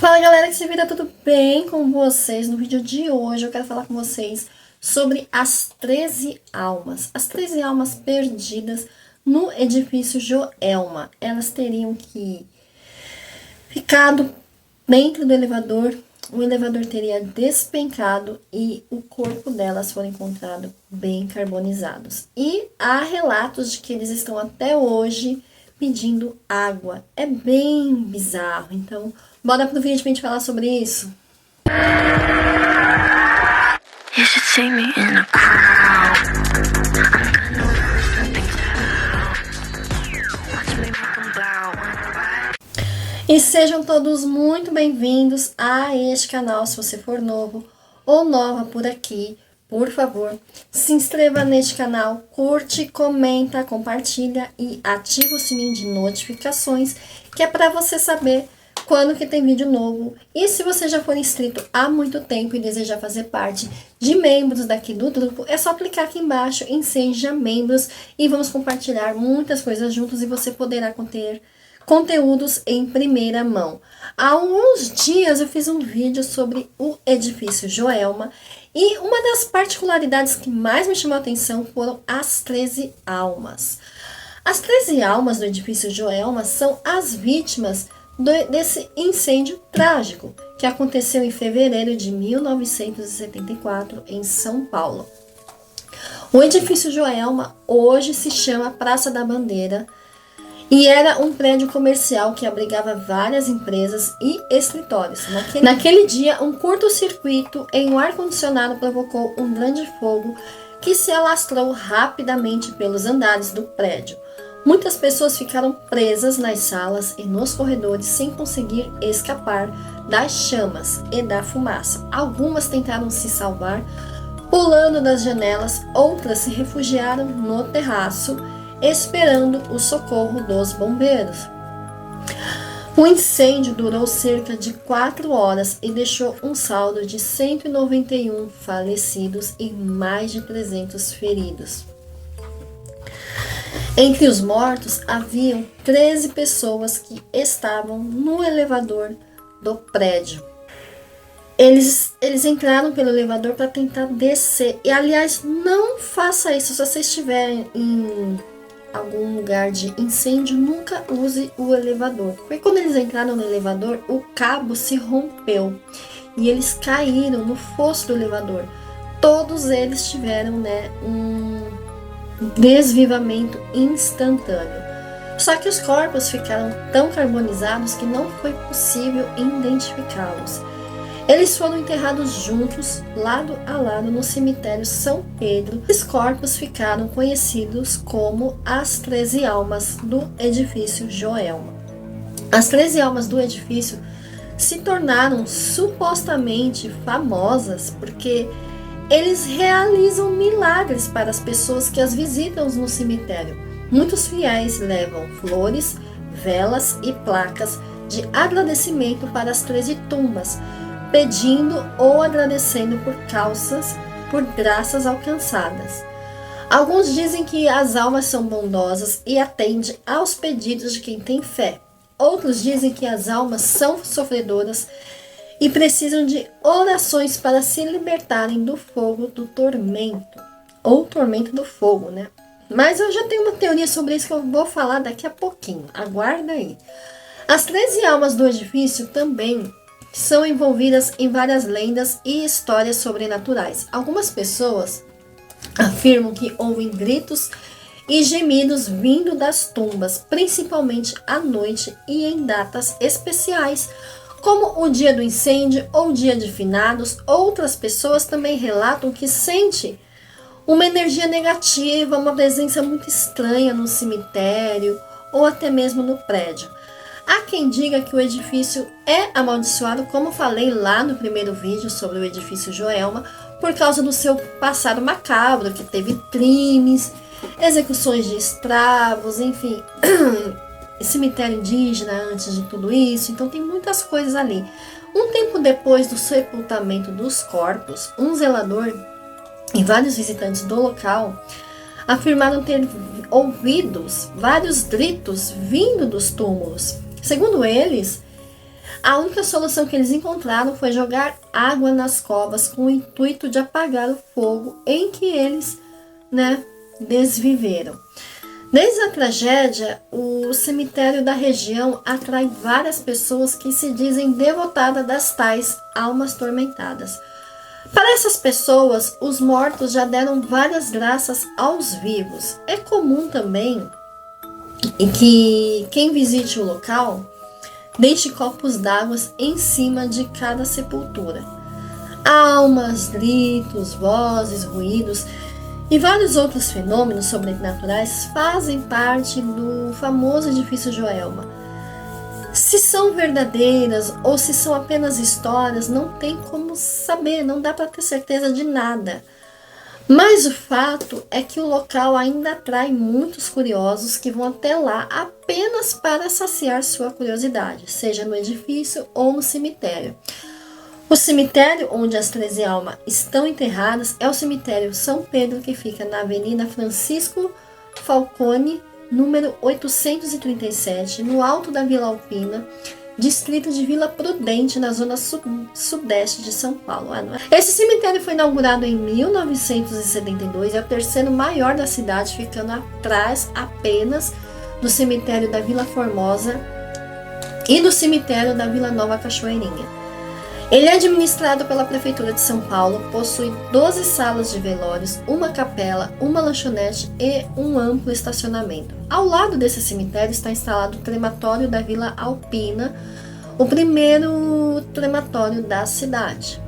Fala galera que se vira, tudo bem com vocês? No vídeo de hoje eu quero falar com vocês sobre as 13 almas. As 13 almas perdidas no edifício Joelma. Elas teriam que ficado dentro do elevador, o elevador teria despencado e o corpo delas foi encontrado bem carbonizados. E há relatos de que eles estão até hoje pedindo água. É bem bizarro, então bora pro vídeo pra gente falar sobre isso. You should see me in a crowd. I'm gonna lose nothing to watch me make them bow. E sejam todos muito bem-vindos a este canal. Se você for novo ou nova por aqui, por favor, se inscreva neste canal, curte, comenta, compartilha e ativa o sininho de notificações, que é para você saber quando que tem vídeo novo. E se você já for inscrito há muito tempo e desejar fazer parte de membros daqui do grupo, é só clicar aqui embaixo em Seja Membros e vamos compartilhar muitas coisas juntos e você poderá ter conteúdos em primeira mão. Há alguns dias eu fiz um vídeo sobre o edifício Joelma e uma das particularidades que mais me chamou a atenção foram as 13 almas. As 13 almas do edifício Joelma são as vítimas desse incêndio trágico que aconteceu em fevereiro de 1974 em São Paulo. O edifício Joelma hoje se chama Praça da Bandeira e era um prédio comercial que abrigava várias empresas e escritórios. Naquele dia, um curto-circuito em um ar-condicionado provocou um grande fogo que se alastrou rapidamente pelos andares do prédio. Muitas pessoas ficaram presas nas salas e nos corredores sem conseguir escapar das chamas e da fumaça. Algumas tentaram se salvar pulando das janelas, outras se refugiaram no terraço, esperando o socorro dos bombeiros. O incêndio durou cerca de 4 horas e deixou um saldo de 191 falecidos e mais de 300 feridos. Entre os mortos, haviam 13 pessoas que estavam no elevador do prédio. Eles entraram pelo elevador para tentar descer. E, aliás, não faça isso. Se você estiver em algum lugar de incêndio, nunca use o elevador. Porque quando eles entraram no elevador, o cabo se rompeu. E eles caíram no fosso do elevador. Todos eles tiveram, um desvivamento instantâneo. Só que os corpos ficaram tão carbonizados que não foi possível identificá-los. Eles foram enterrados juntos, lado a lado, no cemitério São Pedro. Os corpos ficaram conhecidos como as 13 almas do edifício Joelma. As 13 almas do edifício se tornaram supostamente famosas porque eles realizam milagres para as pessoas que as visitam no cemitério. Muitos fiéis levam flores, velas e placas de agradecimento para as 13 tumbas, pedindo ou agradecendo por graças alcançadas. Alguns dizem que as almas são bondosas e atendem aos pedidos de quem tem fé. Outros dizem que as almas são sofredoras e precisam de orações para se libertarem do fogo do tormento, ou tormento do fogo, Mas eu já tenho uma teoria sobre isso que eu vou falar daqui a pouquinho, aguarda aí. As 13 almas do edifício também são envolvidas em várias lendas e histórias sobrenaturais. Algumas pessoas afirmam que ouvem gritos e gemidos vindo das tumbas, principalmente à noite e em datas especiais, como o dia do incêndio ou dia de finados. Outras pessoas também relatam que sentem uma energia negativa, uma presença muito estranha no cemitério ou até mesmo no prédio. Há quem diga que o edifício é amaldiçoado, como falei lá no primeiro vídeo sobre o edifício Joelma, por causa do seu passado macabro, que teve crimes, execuções de escravos, enfim, cemitério indígena antes de tudo isso, então tem muitas coisas ali. Um tempo depois do sepultamento dos corpos, um zelador e vários visitantes do local afirmaram ter ouvido vários gritos vindo dos túmulos. Segundo eles, A única solução que eles encontraram foi jogar água nas covas com o intuito de apagar o fogo em que eles, né, desviveram. Desde a tragédia, o cemitério da região atrai várias pessoas que se dizem devotadas das tais almas tormentadas. Para essas pessoas, os mortos já deram várias graças aos vivos. É comum também que quem visite o local deixe copos d'água em cima de cada sepultura. Almas, gritos, vozes, ruídos e vários outros fenômenos sobrenaturais fazem parte do famoso edifício Joelma. Se são verdadeiras ou se são apenas histórias, não tem como saber, não dá para ter certeza de nada. Mas o fato é que o local ainda atrai muitos curiosos que vão até lá apenas para saciar sua curiosidade, seja no edifício ou no cemitério. O cemitério onde as 13 almas estão enterradas é o cemitério São Pedro, que fica na Avenida Francisco Falcone, número 837, no alto da Vila Alpina, distrito de Vila Prudente, na zona sudeste de São Paulo. Esse cemitério foi inaugurado em 1972, é o terceiro maior da cidade, ficando atrás apenas do cemitério da Vila Formosa e do cemitério da Vila Nova Cachoeirinha. Ele é administrado pela Prefeitura de São Paulo, possui 12 salas de velórios, uma capela, uma lanchonete e um amplo estacionamento. Ao lado desse cemitério está instalado o crematório da Vila Alpina, o primeiro crematório da cidade.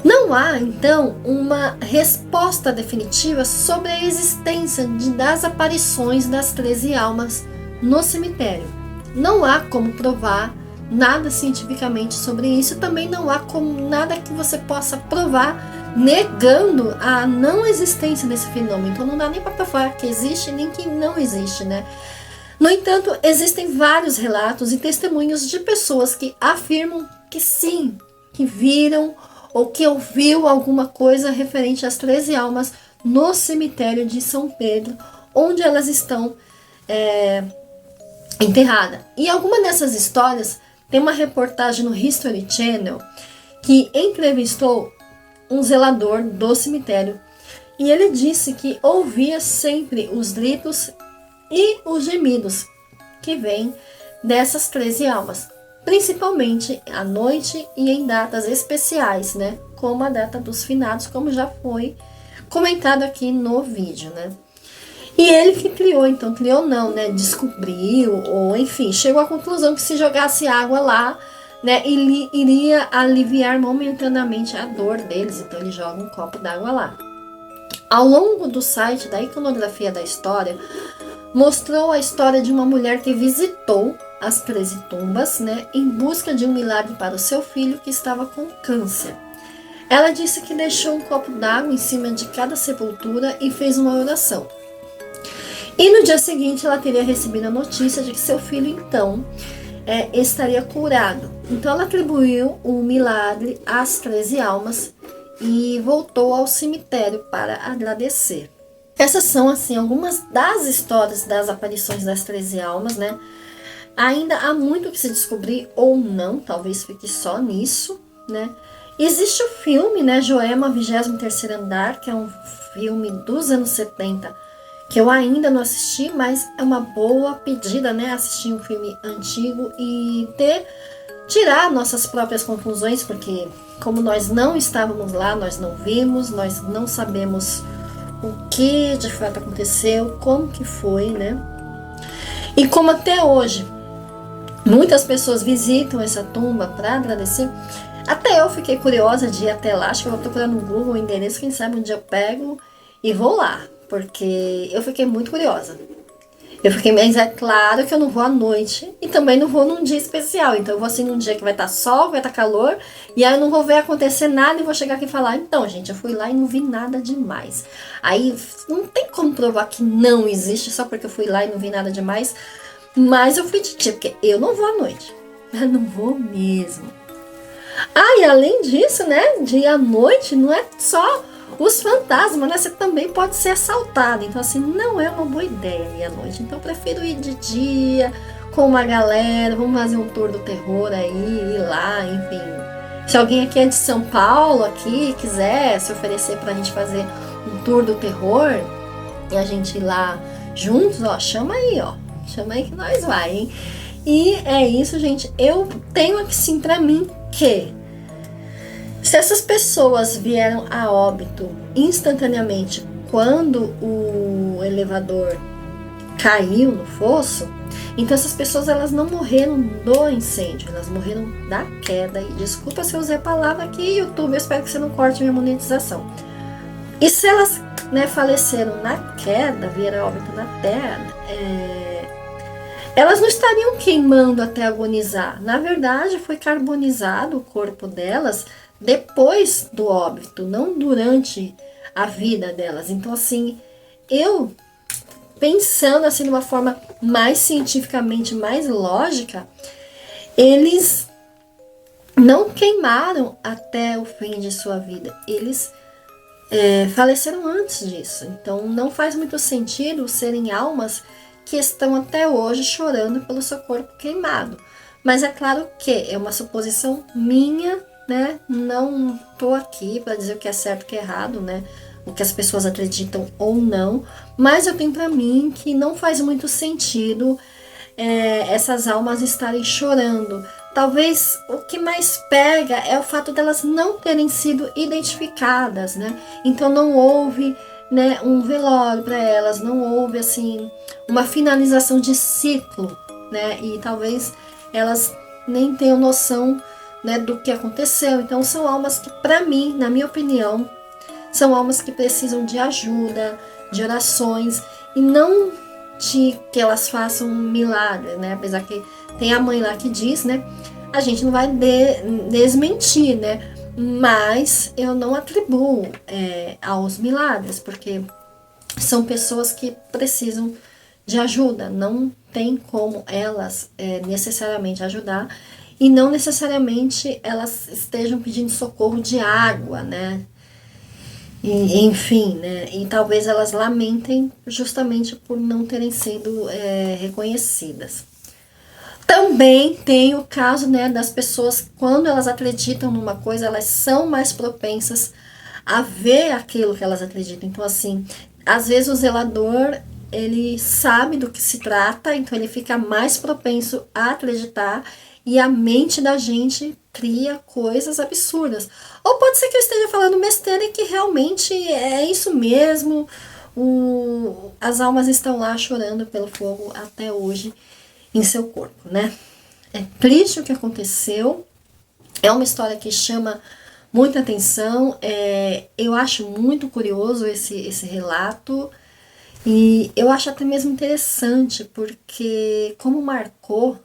Não há, então, uma resposta definitiva sobre a existência das aparições das 13 almas no cemitério. Não há como provar nada cientificamente sobre isso, também não há como nada que você possa provar negando a não existência desse fenômeno. Então não dá nem para provar que existe nem que não existe, né? No entanto, existem vários relatos e testemunhos de pessoas que afirmam que sim, que viram ou que ouviu alguma coisa referente às 13 almas no cemitério de São Pedro, onde elas estão enterradas. E alguma dessas histórias tem uma reportagem no History Channel que entrevistou um zelador do cemitério e ele disse que ouvia sempre os gritos e os gemidos que vêm dessas 13 almas, principalmente à noite e em datas especiais, né? Como a data dos finados, como já foi comentado aqui no vídeo, né? E ele que criou, então criou não, né? Descobriu, ou enfim, chegou à conclusão que se jogasse água lá, né, ele iria aliviar momentaneamente a dor deles, então ele joga um copo d'água lá. Ao longo do site da Iconografia da História, mostrou a história de uma mulher que visitou as 13 tumbas, né, em busca de um milagre para o seu filho que estava com câncer. Ela disse que deixou um copo d'água em cima de cada sepultura e fez uma oração. E no dia seguinte ela teria recebido a notícia de que seu filho então estaria curado. Então ela atribuiu o milagre às 13 almas e voltou ao cemitério para agradecer. Essas são assim algumas das histórias das aparições das 13 almas, né? Ainda há muito que se descobrir ou não, talvez fique só nisso, né? Existe o filme, né, Joelma, 23º Andar, que é um filme dos anos 70, que eu ainda não assisti, mas é uma boa pedida, né, assistir um filme antigo e tirar nossas próprias conclusões, porque como nós não estávamos lá, nós não vimos, nós não sabemos o que de fato aconteceu, como que foi, né? E como até hoje muitas pessoas visitam essa tumba para agradecer, até eu fiquei curiosa de ir até lá. Acho que eu vou procurar no Google o endereço, quem sabe um dia eu pego e vou lá, porque eu fiquei muito curiosa. Mas é claro que eu não vou à noite e também não vou num dia especial. Então eu vou assim num dia que vai estar sol, vai estar calor, e aí eu não vou ver acontecer nada e vou chegar aqui e falar, então gente, eu fui lá e não vi nada demais. Aí não tem como provar que não existe só porque eu fui lá e não vi nada demais. Mas eu fui de dia, porque eu não vou à noite. Eu não vou mesmo. Ah, e além disso, né, de ir à noite não é só os fantasmas, né? Você também pode ser assaltado. Então, assim, não é uma boa ideia ir à noite. Então, eu prefiro ir de dia, com uma galera, vamos fazer um tour do terror aí, ir lá, enfim. Se alguém aqui é de São Paulo, aqui, quiser se oferecer pra gente fazer um tour do terror e a gente ir lá juntos, ó, chama aí que nós vai, hein? E é isso, gente. Eu tenho aqui sim pra mim que se essas pessoas vieram a óbito instantaneamente quando o elevador caiu no fosso, então essas pessoas elas não morreram do incêndio, elas morreram da queda. E desculpa se eu usei a palavra aqui, YouTube, eu espero que você não corte minha monetização. E se elas, né, faleceram na queda, vieram a óbito na terra, elas não estariam queimando até agonizar. Na verdade, foi carbonizado o corpo delas depois do óbito, não durante a vida delas. Então, assim, eu pensando assim de uma forma mais cientificamente, mais lógica, eles não queimaram até o fim de sua vida. Eles faleceram antes disso. Então, não faz muito sentido serem almas que estão até hoje chorando pelo seu corpo queimado. Mas é claro que é uma suposição minha, né? Não tô aqui para dizer o que é certo e o que é errado, né? O que as pessoas acreditam ou não. Mas eu tenho para mim que não faz muito sentido essas almas estarem chorando. Talvez o que mais pega é o fato delas não terem sido identificadas, né? Então não houve, né, um velório para elas, não houve assim uma finalização de ciclo, né? E talvez elas nem tenham noção, né, do que aconteceu. Então são almas que, para mim, na minha opinião, são almas que precisam de ajuda, de orações e não de que elas façam um milagre, né? Apesar que tem a mãe lá que diz, né? A gente não vai desmentir, né? Mas eu não atribuo aos milagres, porque são pessoas que precisam de ajuda, não tem como elas necessariamente ajudar e não necessariamente elas estejam pedindo socorro de água, né? E, enfim, né? E talvez elas lamentem justamente por não terem sido reconhecidas. Também tem o caso, né, das pessoas, quando elas acreditam numa coisa, elas são mais propensas a ver aquilo que elas acreditam. Então, assim, às vezes o zelador, ele sabe do que se trata, então ele fica mais propenso a acreditar e a mente da gente cria coisas absurdas. Ou pode ser que eu esteja falando besteira e que realmente é isso mesmo, as almas estão lá chorando pelo fogo até hoje em seu corpo, né? É triste o que aconteceu, é uma história que chama muita atenção, eu acho muito curioso esse relato e eu acho até mesmo interessante, porque como marcou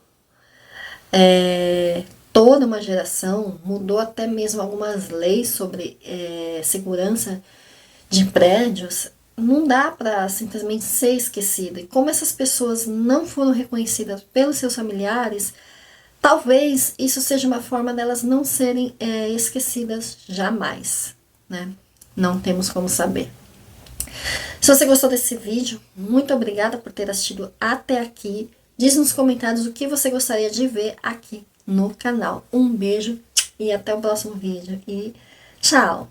toda uma geração, mudou até mesmo algumas leis sobre segurança de prédios, não dá para simplesmente ser esquecida. E como essas pessoas não foram reconhecidas pelos seus familiares, talvez isso seja uma forma delas não serem esquecidas jamais, né? Não temos como saber. Se você gostou desse vídeo, muito obrigada por ter assistido até aqui. Diz nos comentários o que você gostaria de ver aqui no canal. Um beijo e até o próximo vídeo. E tchau!